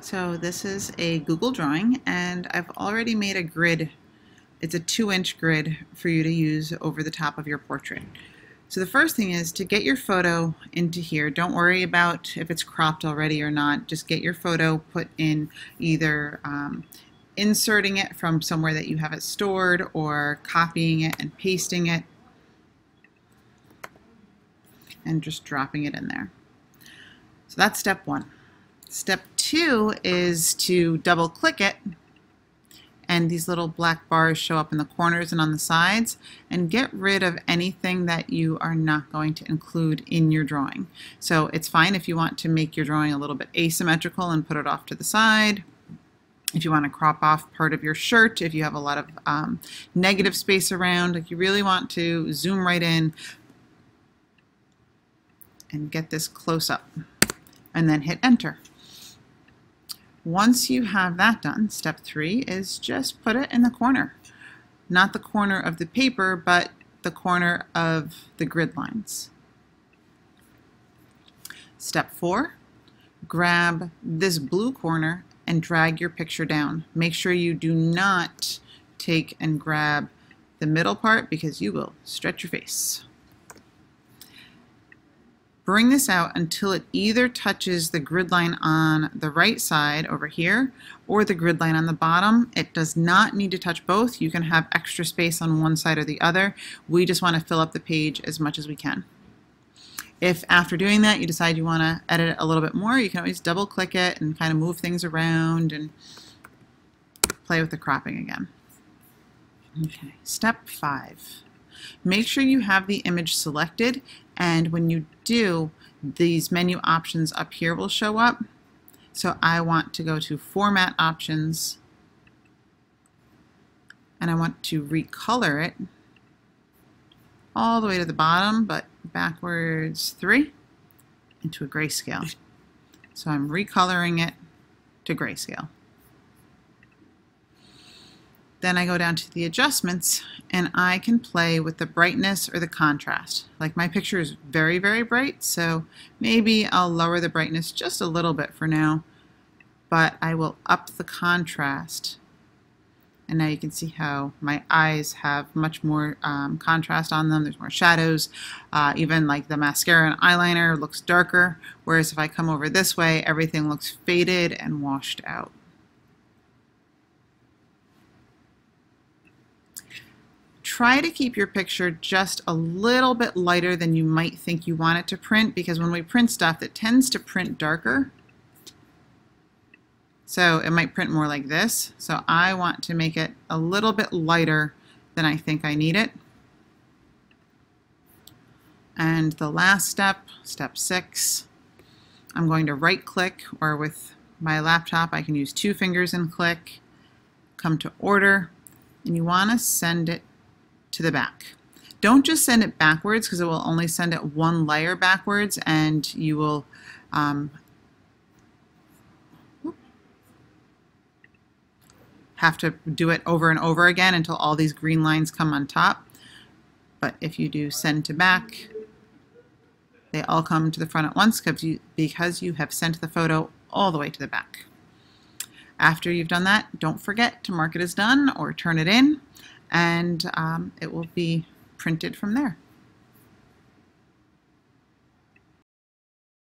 So this is a Google drawing, and I've already made a grid. It's a 2-inch grid for you to use over the top of your portrait. So the first thing is to get your photo into here. Don't worry about if it's cropped already or not. Just get your photo put in, either inserting it from somewhere that you have it stored or copying it and pasting it and just dropping it in there. So that's step one. Step two is to double click it, and these little black bars show up in the corners and on the sides, and get rid of anything that you are not going to include in your drawing. So it's fine if you want to make your drawing a little bit asymmetrical and put it off to the side. If you want to crop off part of your shirt, if you have a lot of negative space around, like you really want to zoom right in and get this close up, and then hit enter. Once you have that done, step three is just put it in the corner. Not the corner of the paper, but the corner of the grid lines. Step four, grab this blue corner and drag your picture down. Make sure you do not take and grab the middle part, because you will stretch your face. Bring this out until it either touches the grid line on the right side over here or the grid line on the bottom. It does not need to touch both. You can have extra space on one side or the other. We just want to fill up the page as much as we can. If after doing that you decide you want to edit it a little bit more, you can always double click it and kind of move things around and play with the cropping again. Okay, step five. Make sure you have the image selected, and when you do, these menu options up here will show up. So I want to go to Format Options, and I want to recolor it all the way to the bottom, but backwards 3 into a grayscale. So I'm recoloring it to grayscale. Then I go down to the adjustments, and I can play with the brightness or the contrast. Like my picture is very, very bright, so maybe I'll lower the brightness just a little bit for now, but I will up the contrast. And now you can see how my eyes have much more contrast on them. There's more shadows. Even like the mascara and eyeliner looks darker, whereas if I come over this way, everything looks faded and washed out. Try to keep your picture just a little bit lighter than you might think you want it to print, because when we print stuff, it tends to print darker. So it might print more like this. So I want to make it a little bit lighter than I think I need it. And the last step, step 6, I'm going to right click, or with my laptop I can use 2 fingers and click, come to order, and you want to send it to the back. Don't just send it backwards, because it will only send it one layer backwards, and you will have to do it over and over again until all these green lines come on top. But if you do send to back, they all come to the front at once, because you have sent the photo all the way to the back. After you've done that, don't forget to mark it as done or turn it in, and it will be printed from there.